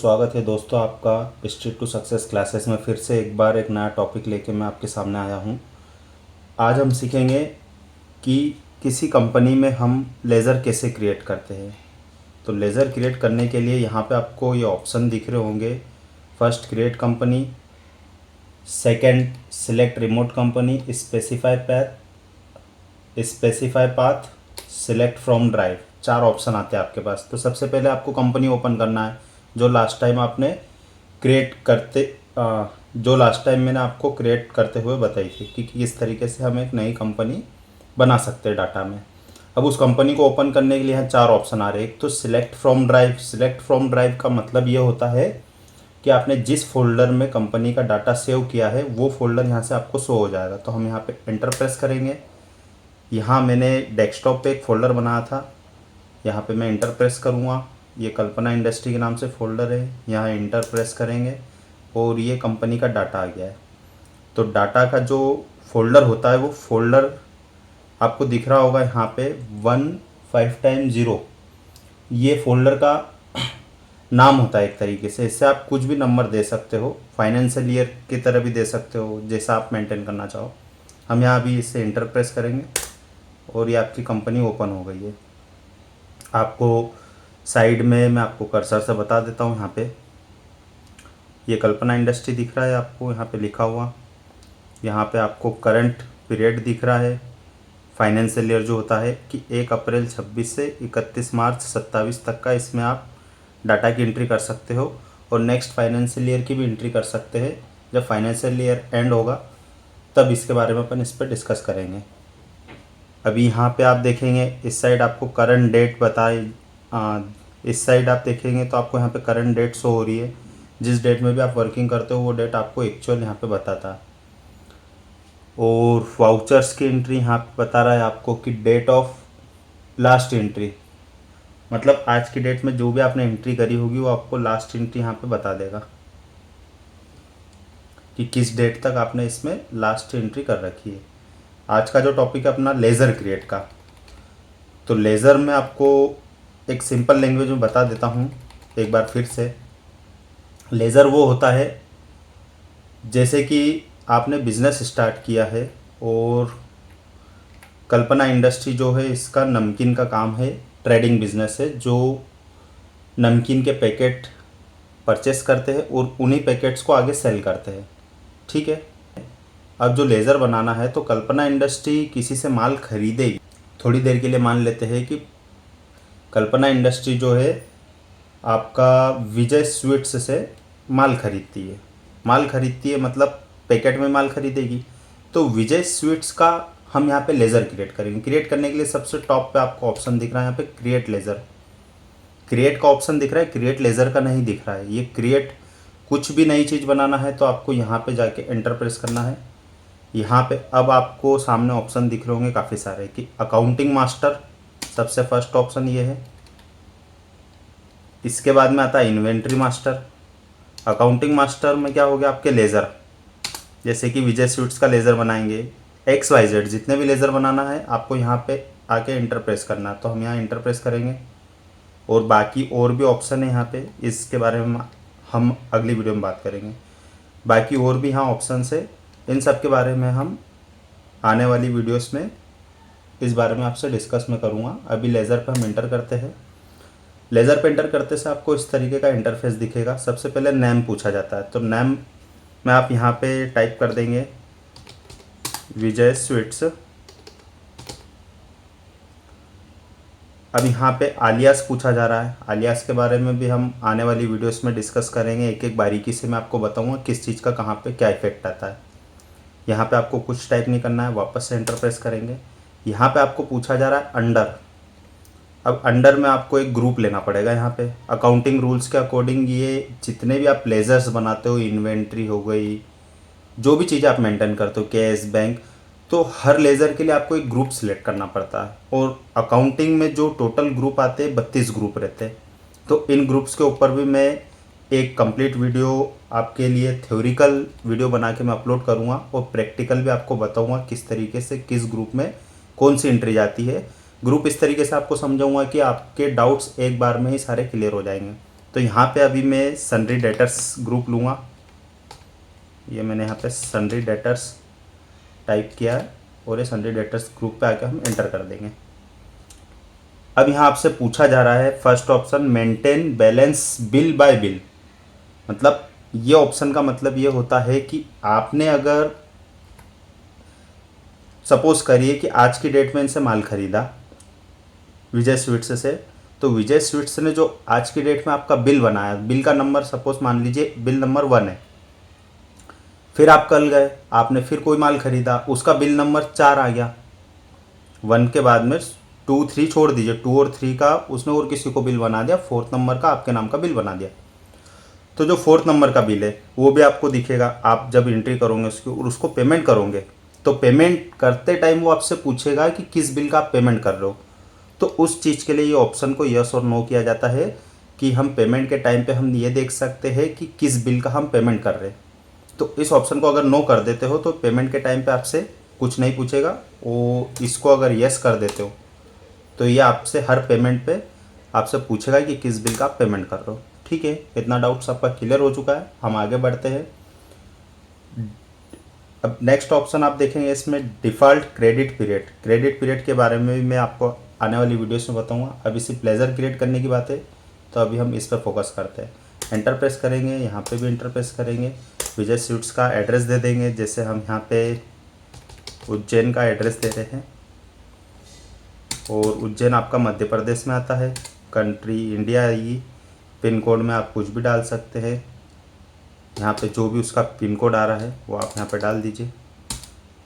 स्वागत है दोस्तों आपका स्ट्रीट टू सक्सेस क्लासेस में। फिर से एक बार एक नया टॉपिक लेके मैं आपके सामने आया हूँ। आज हम सीखेंगे कि किसी कंपनी में हम लेज़र कैसे क्रिएट करते हैं। तो लेज़र क्रिएट करने के लिए यहाँ पे आपको ये ऑप्शन दिख रहे होंगे। First, create company. Second, select remote company. Specify path, select from drive. चार ऑप्शन आते हैं आपके पास। तो सबसे पहले आपको कंपनी ओपन करना है जो लास्ट टाइम आपने क्रिएट करते जो लास्ट टाइम मैंने आपको क्रिएट करते हुए बताई थी कि किस तरीके से हम एक नई कंपनी बना सकते हैं डाटा में। अब उस कंपनी को ओपन करने के लिए यहाँ चार ऑप्शन आ रहे हैं। एक तो select from drive. Select from drive का मतलब ये होता है कि आपने जिस फोल्डर में कंपनी का डाटा सेव किया है वो फोल्डर यहाँ से आपको शो हो जाएगा। तो हम यहाँ पे एंटर प्रेस करेंगे। यहाँ मैंने डेस्कटॉप पे एक फ़ोल्डर बनाया था, यहाँ पे मैं इंटर प्रेस करूँगा। ये कल्पना इंडस्ट्री के नाम से फ़ोल्डर है, यहाँ इंटर प्रेस करेंगे और ये कंपनी का डाटा आ गया है। तो डाटा का जो फ़ोल्डर होता है वो फ़ोल्डर आपको दिख रहा होगा यहाँ पे 15 ये फ़ोल्डर का नाम होता है एक तरीके से। इससे आप कुछ भी नंबर दे सकते हो, फाइनेंशियल ईयर की तरह भी दे सकते हो, जैसा आप मेंटेन करना चाहो। हम यहाँ अभी इससे इंटर प्रेस करेंगे और ये आपकी कंपनी ओपन हो गई है। आपको साइड में मैं आपको कर्सर से बता देता हूँ। यहाँ पे ये कल्पना इंडस्ट्री दिख रहा है आपको, यहाँ पे लिखा हुआ। यहाँ पे आपको करंट पीरियड दिख रहा है। फाइनेंशियल ईयर जो होता है कि 1 अप्रैल 26 से 31 मार्च 27 तक का, इसमें आप डाटा की एंट्री कर सकते हो। और नेक्स्ट फाइनेंशियल ईयर की भी एंट्री कर सकते हैं। जब फाइनेंशियल ईयर एंड होगा तब इसके बारे में अपन इस पर डिस्कस करेंगे। अभी यहाँ पे आप देखेंगे इस साइड आपको करंट डेट बताए। इस साइड आप देखेंगे तो आपको यहाँ पे करंट डेट शो हो रही है। जिस डेट में भी आप वर्किंग करते हो वो डेट आपको एक्चुअल यहाँ पे बताता है। और वाउचर्स की एंट्री यहाँ पे बता रहा है आपको कि डेट ऑफ लास्ट एंट्री, मतलब आज की डेट में जो भी आपने एंट्री करी होगी वो आपको लास्ट एंट्री यहाँ पे बता देगा कि किस डेट तक आपने इसमें लास्ट एंट्री कर रखी है। आज का जो टॉपिक है अपना लेज़र क्रिएट का। तो लेज़र में आपको एक सिंपल लैंग्वेज में बता देता हूँ एक बार फिर से। लेज़र वो होता है जैसे कि आपने बिज़नेस स्टार्ट किया है और कल्पना इंडस्ट्री जो है इसका नमकीन का काम है, ट्रेडिंग बिजनेस है, जो नमकीन के पैकेट परचेस करते हैं और उन्हीं पैकेट्स को आगे सेल करते हैं। ठीक है। अब जो लेज़र बनाना है तो कल्पना इंडस्ट्री किसी से माल खरीदेगी। थोड़ी देर के लिए मान लेते हैं कि कल्पना इंडस्ट्री जो है आपका विजय स्वीट्स से माल खरीदती है। माल खरीदती है मतलब पैकेट में माल खरीदेगी। तो विजय स्वीट्स का हम यहाँ पे लेज़र क्रिएट करेंगे। क्रिएट करने के लिए सबसे टॉप पे आपको ऑप्शन दिख रहा है यहाँ पे क्रिएट लेज़र। क्रिएट का ऑप्शन दिख रहा है, क्रिएट लेज़र का नहीं दिख रहा है। ये क्रिएट कुछ भी नई चीज़ बनाना है तो आपको यहाँ पे जाके एंटर प्रेस करना है। यहाँ पे अब आपको सामने ऑप्शन दिख रहे होंगे काफ़ी सारे कि अकाउंटिंग मास्टर सबसे फर्स्ट ऑप्शन ये है। इसके बाद में आता है इन्वेंट्री मास्टर। अकाउंटिंग मास्टर में क्या हो गया आपके लेज़र, जैसे कि विजय स्वीट्स का लेज़र बनाएंगे, XYZ जितने भी लेज़र बनाना है आपको यहाँ पे आके इंटर प्रेस करना है। तो हम यहाँ इंटर प्रेस करेंगे और बाकी और भी ऑप्शन है यहाँ पे, इसके बारे में हम अगली वीडियो में बात करेंगे। बाकी और भी यहाँ ऑप्शन है, इन सब के बारे में हम आने वाली वीडियोस में इस बारे में आपसे डिस्कस में करूँगा। अभी लेज़र पे हम इंटर करते हैं। लेज़र पे इंटर करते से आपको इस तरीके का इंटरफेस दिखेगा। सबसे पहले नेम पूछा जाता है, तो नेम में आप यहाँ पे टाइप कर देंगे विजय स्वीट्स। अब यहाँ पे आलियास पूछा जा रहा है। आलियास के बारे में भी हम आने वाली वीडियोस में डिस्कस करेंगे। एक एक बारीकी से मैं आपको बताऊँगा किस चीज़ का कहाँ पे क्या इफेक्ट आता है। यहाँ पे आपको कुछ टाइप नहीं करना है, वापस से एंटर प्रेस करेंगे। यहाँ पे आपको पूछा जा रहा है अंडर। अब अंडर में आपको एक ग्रुप लेना पड़ेगा। यहाँ पे अकाउंटिंग रूल्स के अकॉर्डिंग ये जितने भी आप लेज़र्स बनाते हो, इन्वेंट्री हो गई, जो भी चीज़ें आप मेंटेन करते हो, कैश, बैंक, तो हर लेज़र के लिए आपको एक ग्रुप सिलेक्ट करना पड़ता है। और अकाउंटिंग में जो टोटल ग्रुप आते हैं 32 ग्रुप रहते हैं। तो इन ग्रुप्स के ऊपर भी मैं एक कंप्लीट वीडियो आपके लिए थ्योरिकल वीडियो बना के मैं अपलोड करूँगा और प्रैक्टिकल भी आपको बताऊँगा किस तरीके से किस ग्रुप में कौन सी एंट्री जाती है। ग्रुप इस तरीके से आपको समझाऊंगा कि आपके डाउट्स एक बार में ही सारे क्लियर हो जाएंगे। तो यहाँ पे अभी मैं सन्ड्री डेटर्स ग्रुप लूँगा। ये मैंने यहाँ पे सन्ड्री डेटर्स टाइप किया है और ये सन्ड्री डेटर्स ग्रुप पे आकर हम एंटर कर देंगे। अब यहाँ आपसे पूछा जा रहा है first option maintain balance bill bye bill. मतलब ये ऑप्शन का मतलब ये होता है कि आपने अगर सपोज करिए कि आज की डेट में इनसे माल खरीदा विजय स्वीट्स से, तो विजय स्वीट्स ने जो आज की डेट में आपका बिल बनाया, बिल का नंबर सपोज मान लीजिए बिल नंबर 1 है। फिर आप कल गए, आपने फिर कोई माल खरीदा, उसका बिल नंबर 4 आ गया। 1 के बाद में 2 3 छोड़ दीजिए, 2 और 3 का उसने और किसी को बिल बना दिया, 4th नंबर का आपके नाम का बिल बना दिया। तो जो 4th नंबर का बिल है वो भी आपको दिखेगा। आप जब एंट्री करोगे उसकी और उसको पेमेंट करोगे, तो पेमेंट करते टाइम वो आपसे पूछेगा कि किस बिल का आप पेमेंट कर रहे हो। तो उस चीज़ के लिए ये ऑप्शन को यस और नो किया जाता है कि हम पेमेंट के टाइम पे हम ये देख सकते हैं कि किस बिल का हम पेमेंट कर रहे हैं। तो इस ऑप्शन को अगर नो कर देते हो तो पेमेंट के टाइम पे आपसे कुछ नहीं पूछेगा। वो इसको अगर यस कर देते हो तो ये आपसे हर पेमेंट पे आपसे पूछेगा कि किस बिल का आप पेमेंट कर रहे हो। ठीक है, इतना डाउट्स आपका क्लियर हो चुका है। हम आगे बढ़ते हैं। अब नेक्स्ट ऑप्शन आप देखेंगे इसमें default credit period. Credit period के बारे में भी मैं आपको आने वाली वीडियोस में बताऊंगा। अभी सिर्फ लेज़र क्रिएट करने की बात है, तो अभी हम इस पर फोकस करते हैं। एंटर प्रेस करेंगे, यहाँ पे भी एंटर प्रेस करेंगे, विजय स्वीट्स का एड्रेस दे देंगे। जैसे हम यहाँ पे उज्जैन का एड्रेस दे रहे हैं और उज्जैन आपका मध्य प्रदेश में आता है, कंट्री इंडिया आएगी। पिन कोड में आप कुछ भी डाल सकते हैं। यहाँ पे जो भी उसका पिन कोड आ रहा है वो आप यहाँ पे डाल दीजिए।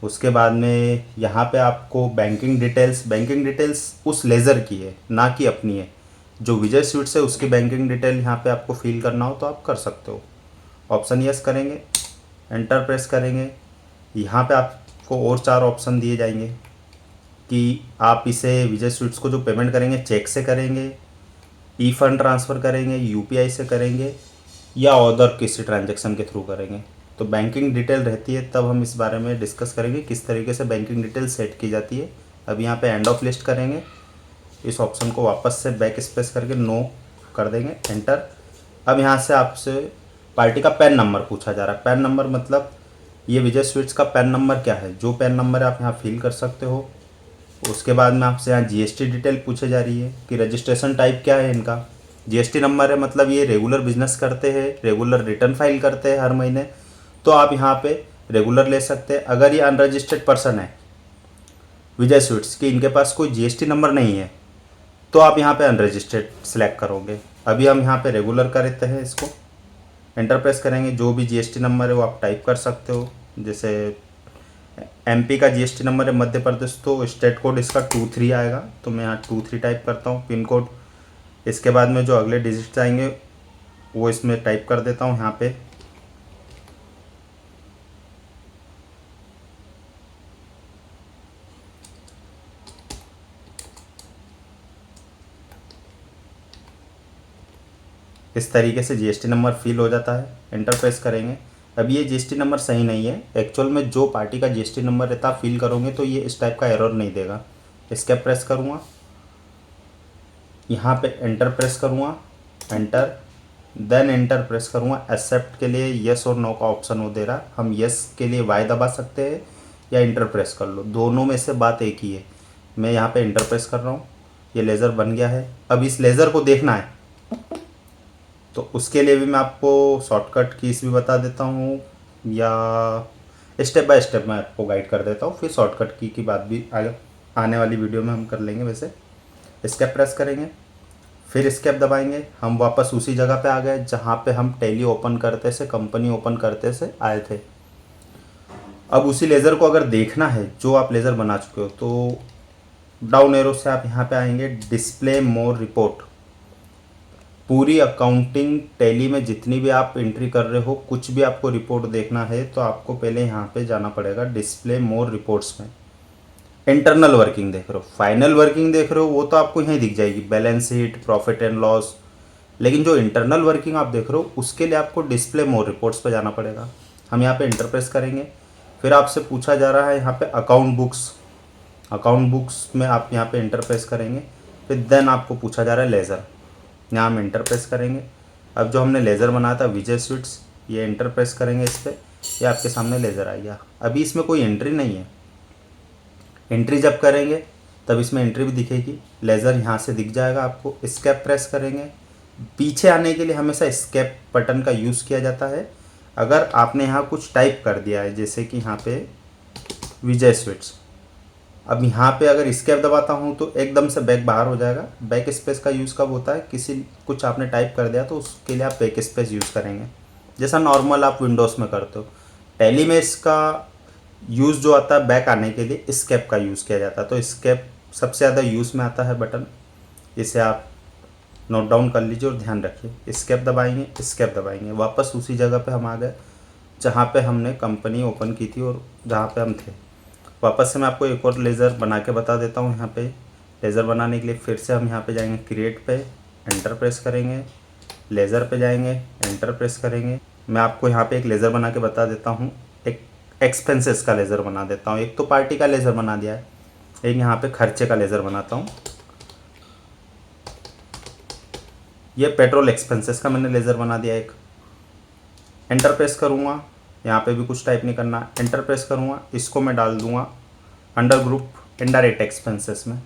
उसके बाद में यहाँ पे आपको बैंकिंग डिटेल्स उस लेज़र की है, ना कि अपनी है। जो विजय स्वीट्स है उसकी बैंकिंग डिटेल यहाँ पे आपको फिल करना हो तो आप कर सकते हो। ऑप्शन यस करेंगे, एंटर प्रेस करेंगे। यहाँ पे आपको और 4 ऑप्शन दिए जाएंगे कि आप इसे विजय स्वीट्स को जो पेमेंट करेंगे चेक से करेंगे, ई फंड ट्रांसफ़र करेंगे, यूपीआई से करेंगे या अदर किसी ट्रांजैक्शन के थ्रू करेंगे। तो बैंकिंग डिटेल रहती है, तब हम इस बारे में डिस्कस करेंगे किस तरीके से बैंकिंग डिटेल सेट की जाती है। अब यहाँ पे एंड ऑफ लिस्ट करेंगे, इस ऑप्शन को वापस से बैक स्पेस करके नो कर देंगे, एंटर। अब यहाँ से आपसे पार्टी का पैन नंबर पूछा जा रहा है। पैन नंबर मतलब ये विजय स्वीट्स का पैन नंबर क्या है, जो पैन नंबर है आप यहाँ फिल कर सकते हो। उसके बाद में आपसे यहाँ जीएसटी डिटेल पूछे जा रही है कि रजिस्ट्रेशन टाइप क्या है इनका। जीएसटी नंबर है मतलब ये रेगुलर बिजनेस करते हैं, रेगुलर रिटर्न फाइल करते हैं हर महीने, तो आप यहाँ पे रेगुलर ले सकते हैं। अगर ये अनरजिस्टर्ड पर्सन है विजय स्वीट्स की, इनके पास कोई जीएसटी नंबर नहीं है, तो आप यहाँ पे अनरजिस्टर्ड सेलेक्ट करोगे। अभी हम यहाँ पे रेगुलर करते हैं, इसको एंटर प्रेस करेंगे। जो भी जीएसटी नंबर है वो आप टाइप कर सकते हो। जैसे एमपी का जीएसटी नंबर है मध्य प्रदेश, तो स्टेट कोड इसका 23 आएगा, तो मैं यहाँ 23 टाइप करता हूँ पिन कोड। इसके बाद में जो अगले डिजिट आएंगे वो इसमें टाइप कर देता हूँ यहाँ पे। इस तरीके से जीएसटी नंबर फिल हो जाता है, एंटर प्रेस करेंगे। अब ये जीएसटी नंबर सही नहीं है, एक्चुअल में जो पार्टी का जीएसटी नंबर रहता है फिल करोगे तो ये इस टाइप का एरर नहीं देगा। एस्केप प्रेस करूँगा, यहाँ पे एंटर प्रेस करूँगा, एंटर, देन एंटर प्रेस करूँगा। एक्सेप्ट के लिए येस और नो का ऑप्शन वो दे रहा है, हम येस के लिए वाई दबा सकते हैं या एंटर प्रेस कर लो, दोनों में से बात एक ही है। मैं यहाँ पे एंटर प्रेस कर रहा हूँ, ये लेज़र बन गया है। अब इस लेज़र को देखना है तो उसके लिए भी मैं आपको शॉर्टकट कीज भी बता देता हूँ, या स्टेप बाय स्टेप मैं आपको गाइड कर देता हूँ। फिर शॉर्टकट की बात भी आगे आने वाली वीडियो में हम कर लेंगे। वैसे एस्केप प्रेस करेंगे, फिर एस्केप दबाएंगे, हम वापस उसी जगह पे आ गए जहाँ पे हम टैली ओपन करते से, कंपनी ओपन करते से आए थे। अब उसी लेज़र को अगर देखना है जो आप लेज़र बना चुके हो, तो डाउन एरो से आप यहाँ पे आएंगे, डिस्प्ले मोर रिपोर्ट। पूरी अकाउंटिंग टैली में जितनी भी आप एंट्री कर रहे हो, कुछ भी आपको रिपोर्ट देखना है तो आपको पहले यहाँ पे जाना पड़ेगा डिस्प्ले मोर रिपोर्ट्स में। इंटरनल वर्किंग देख रहे हो, फाइनल वर्किंग देख रहे हो, वो तो आपको यहीं दिख जाएगी, balance sheet, profit and loss. लेकिन जो इंटरनल वर्किंग आप देख रहे हो उसके लिए आपको डिस्प्ले मोर रिपोर्ट्स पे जाना पड़ेगा। हम यहाँ पे इंटर प्रेस करेंगे, फिर आपसे पूछा जा रहा है यहाँ पे अकाउंट बुक्स। अकाउंट बुक्स में आप यहाँ पे इंटर प्रेस करेंगे, फिर देन आपको पूछा जा रहा है लेज़र, यहाँ हम इंटर प्रेस करेंगे। अब जो हमने लेज़र बनाया था विजय स्वीट्स, ये एंटर प्रेस करेंगे इस पर, ये आपके सामने लेज़र आ गया। अभी इसमें कोई एंट्री नहीं है, एंट्री जब करेंगे तब इसमें एंट्री भी दिखेगी, लेज़र यहाँ से दिख जाएगा आपको। एस्केप प्रेस करेंगे, पीछे आने के लिए हमेशा एस्केप बटन का यूज़ किया जाता है। अगर आपने यहाँ कुछ टाइप कर दिया है, जैसे कि यहाँ पे विजय स्वीट्स, अब यहाँ पे अगर एस्केप दबाता हूँ तो एकदम से बैक बाहर हो जाएगा। बैक स्पेस का यूज़ कब होता है, किसी कुछ आपने टाइप कर दिया तो उसके लिए आप बैक स्पेस यूज़ करेंगे, जैसा नॉर्मल आप विंडोज़ में करते हो। टैली में इसका यूज़ जो आता है बैक आने के लिए एस्केप का यूज़ किया जाता है, तो एस्केप सबसे ज़्यादा यूज़ में आता है बटन, इसे आप नोट डाउन कर लीजिए और ध्यान रखिए। एस्केप दबाएंगे, एस्केप दबाएंगे, वापस उसी जगह पे हम आ गए जहाँ पे हमने कंपनी ओपन की थी और जहाँ पे हम थे। वापस से मैं आपको एक और लेज़र बना के बता देता हूँ। यहाँ पे लेज़र बनाने के लिए फिर से हम यहाँ पे जाएंगे, क्रिएट पे एंटर प्रेस करेंगे, लेज़र पे जाएंगे, एंटर प्रेस करेंगे। मैं आपको यहाँ पे एक लेज़र बना के बता देता हूँ, एक एक्सपेंसेस का लेज़र बना देता हूँ। एक तो पार्टी का लेज़र बना दिया है, एक यहाँ पे खर्चे का लेज़र बनाता हूँ। ये पेट्रोल एक्सपेंसेस का मैंने लेज़र बना दिया एक। एंटर प्रेस करूँगा, यहाँ पे भी कुछ टाइप नहीं करना, एंटर प्रेस करूँगा, इसको मैं डाल दूँगा अंडर ग्रुप इनडायरेक्ट एक्सपेंसेस में।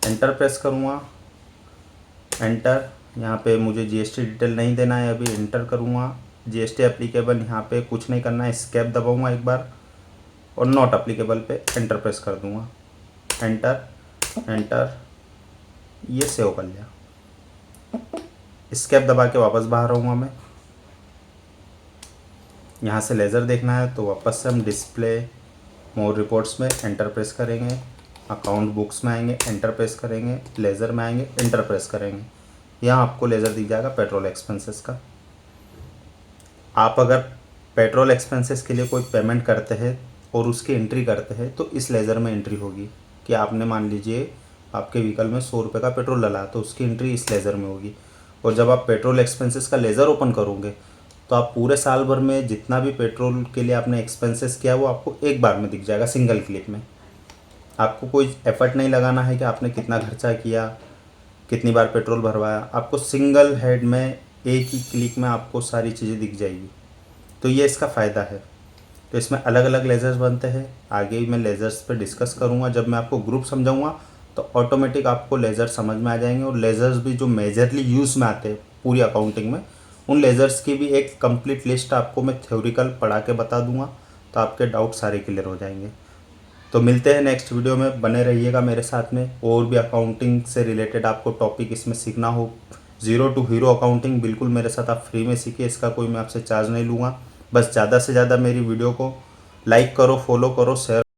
एंटर प्रेस करूँगा, एंटर। यहाँ पे मुझे जीएसटी डिटेल नहीं देना है अभी, एंटर करूँगा। जीएसटी एप्लीकेबल यहाँ पे कुछ नहीं करना है, एस्केप दबाऊँगा एक बार और नॉट एप्लीकेबल पे एंटर प्रेस कर दूँगा, एंटर एंटर, ये सेव कर लिया। एस्केप दबा के वापस बाहर आऊँगा मैं। यहाँ से लेज़र देखना है तो वापस से हम डिस्प्ले मोर रिपोर्ट्स में एंटर प्रेस करेंगे, अकाउंट बुक्स में आएंगे, एंटर प्रेस करेंगे, लेज़र में आएंगे, एंटर प्रेस करेंगे। यहाँ आपको लेज़र दिख जाएगा पेट्रोल एक्सपेंसेस का। आप अगर पेट्रोल एक्सपेंसेस के लिए कोई पेमेंट करते हैं और उसकी एंट्री करते हैं तो इस लेज़र में एंट्री होगी कि आपने मान लीजिए आपके व्हीकल में 100 रुपये का पेट्रोल डला तो उसकी एंट्री इस लेज़र में होगी। और जब आप पेट्रोल एक्सपेंसेस का लेज़र ओपन करोगे तो आप पूरे साल भर में जितना भी पेट्रोल के लिए आपने एक्सपेंसेस किया वो आपको एक बार में दिख जाएगा, सिंगल क्लिक में। आपको कोई एफर्ट नहीं लगाना है कि आपने कितना खर्चा किया, कितनी बार पेट्रोल भरवाया, आपको सिंगल हेड में एक ही क्लिक में आपको सारी चीज़ें दिख जाएगी। तो ये इसका फ़ायदा है। तो इसमें अलग अलग लेज़र्स बनते हैं, आगे भी मैं लेज़र्स पे डिस्कस करूँगा। जब मैं आपको ग्रुप समझाऊँगा तो ऑटोमेटिक आपको लेज़र समझ में आ जाएंगे। और लेज़र्स भी जो मेजरली यूज़ में आते हैं पूरी अकाउंटिंग में, उन लेज़र्स की भी एक कंप्लीट लिस्ट आपको मैं थ्योरिकल पढ़ा के बता दूंगा, तो आपके डाउट सारे क्लियर हो जाएंगे। तो मिलते हैं नेक्स्ट वीडियो में, बने रहिएगा मेरे साथ में। और भी अकाउंटिंग से रिलेटेड आपको टॉपिक इसमें सीखना हो, ज़ीरो टू हीरो अकाउंटिंग, बिल्कुल मेरे साथ आप फ्री में सीखिए, इसका कोई मैं आपसे चार्ज नहीं लूँगा। बस ज़्यादा से ज़्यादा मेरी वीडियो को लाइक करो, फॉलो करो, शेयर